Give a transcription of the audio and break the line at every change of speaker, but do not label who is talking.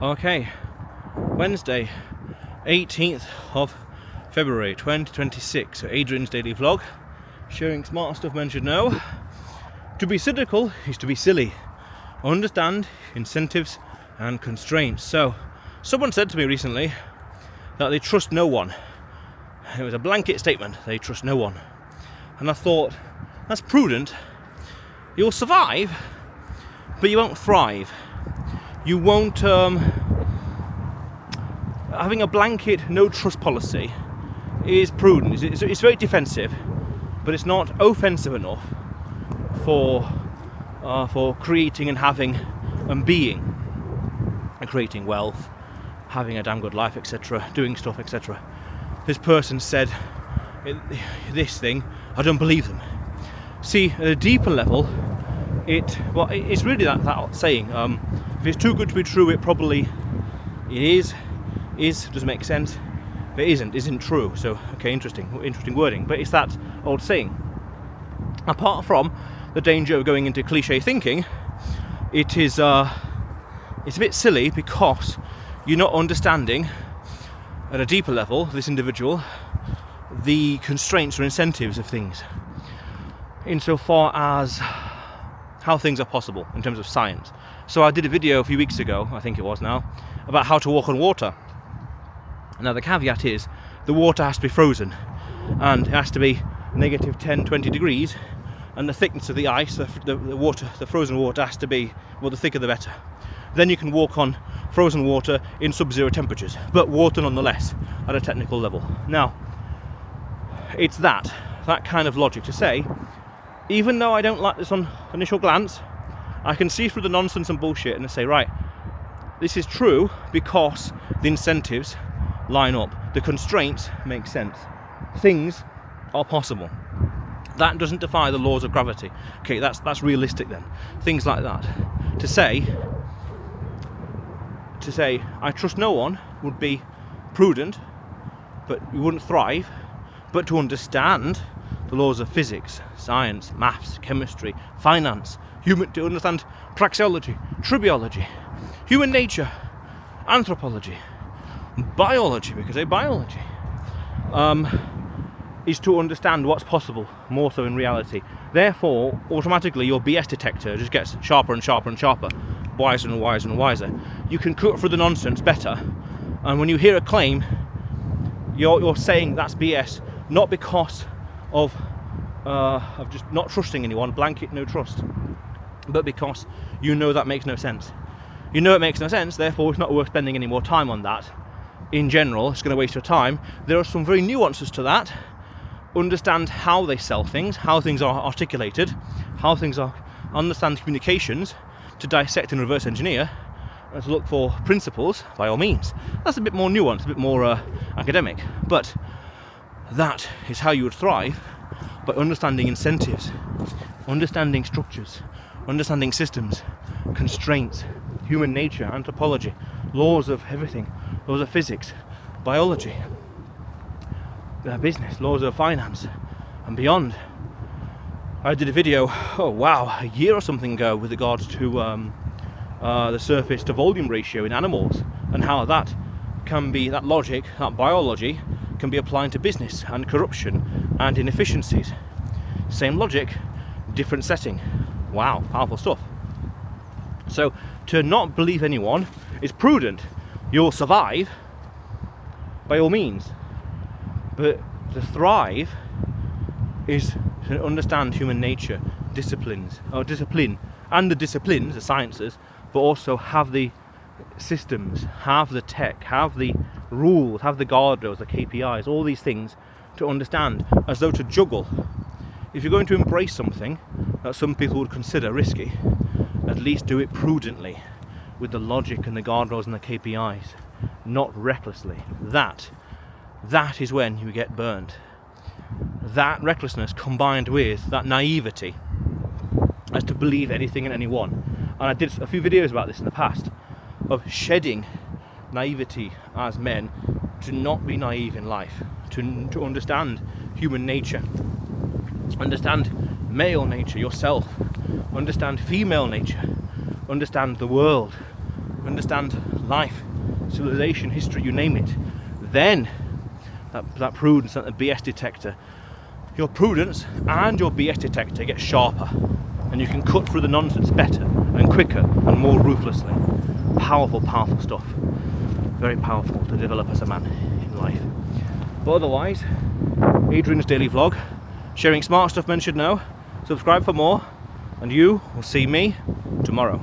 Okay, Wednesday, 18th of February 2026, so Adrian's daily vlog, sharing smart stuff men should know. To be cynical is to be silly. Understand incentives and constraints. So, someone said to me recently that they trust no one. It was a blanket statement, they trust no one. And I thought, that's prudent. You'll survive, but you won't thrive. You won't, having a blanket no trust policy is prudent. It's very defensive, but it's not offensive enough for creating and having and being and creating wealth, having a damn good life, etc., doing stuff, etc. This person said this thing, I don't believe them. See, at a deeper level, it's really that saying, if it's too good to be true, it probably is, doesn't make sense. If it isn't true. So, okay, interesting wording. But it's that old saying. Apart from the danger of going into cliche thinking, it's a bit silly because you're not understanding at a deeper level, this individual, the constraints or incentives of things, insofar as how things are possible in terms of science. So I did a video a few weeks ago, I think it was now, about how to walk on water. Now the caveat is the water has to be frozen and it has to be negative 10, 20 degrees, and the thickness of the ice, the frozen water has to be, well, the thicker the better. Then you can walk on frozen water in sub-zero temperatures, but water nonetheless at a technical level. Now, it's that kind of logic to say, even though I don't like this on initial glance, I can see through the nonsense and bullshit and say, right, this is true because the incentives line up, the constraints make sense, things are possible. That doesn't defy the laws of gravity. Okay, that's realistic then. Things like that. To say I trust no one would be prudent, but you wouldn't thrive. But to understand the laws of physics, science, maths, chemistry, finance, to understand praxeology, tribiology, human nature, anthropology, biology, because they're biology, is to understand what's possible, more so in reality. Therefore, automatically your BS detector just gets sharper and sharper and sharper, wiser and wiser and wiser. You can cut through the nonsense better, and when you hear a claim, you're saying that's BS, not because of just not trusting anyone, blanket no trust, but because you know that makes no sense. You know it makes no sense, therefore it's not worth spending any more time on that. In general, it's going to waste your time. There are some very nuances to that. Understand how they sell things, how things are articulated, how things are, understand communications, to dissect and reverse engineer, and to look for principles, by all means. That's a bit more nuanced, a bit more academic, but that is how you would thrive, by understanding incentives, understanding structures, understanding systems, constraints, human nature, anthropology, laws of everything, laws of physics, biology, business, laws of finance, and beyond. I did a video, a year or something ago, with regards to the surface to volume ratio in animals, and how that can be, that logic, that biology, can be applied to business and corruption and inefficiencies. Same logic, different setting. Wow, powerful stuff. So to not believe anyone is prudent. You'll survive, by all means. But to thrive is to understand human nature, discipline, and the disciplines, the sciences, but also have the systems, have the tech, have the rules, have the guardrails, the KPIs, all these things to understand, as though to juggle. If you're going to embrace something that some people would consider risky, at least do it prudently, with the logic and the guardrails and the KPIs, not recklessly. That is when you get burned. That recklessness combined with that naivety as to believe anything and anyone. And I did a few videos about this in the past, of shedding naivety as men, to not be naive in life, to understand human nature, understand male nature, yourself, understand female nature, understand the world, understand life, civilization, history, you name it, then that prudence and the BS detector, your prudence and your BS detector get sharper, and you can cut through the nonsense better and quicker and more ruthlessly. Powerful, powerful stuff. Very powerful to develop as a man in life. But otherwise, Adrian's daily vlog, sharing smart stuff men should know. Subscribe for more, and you will see me tomorrow.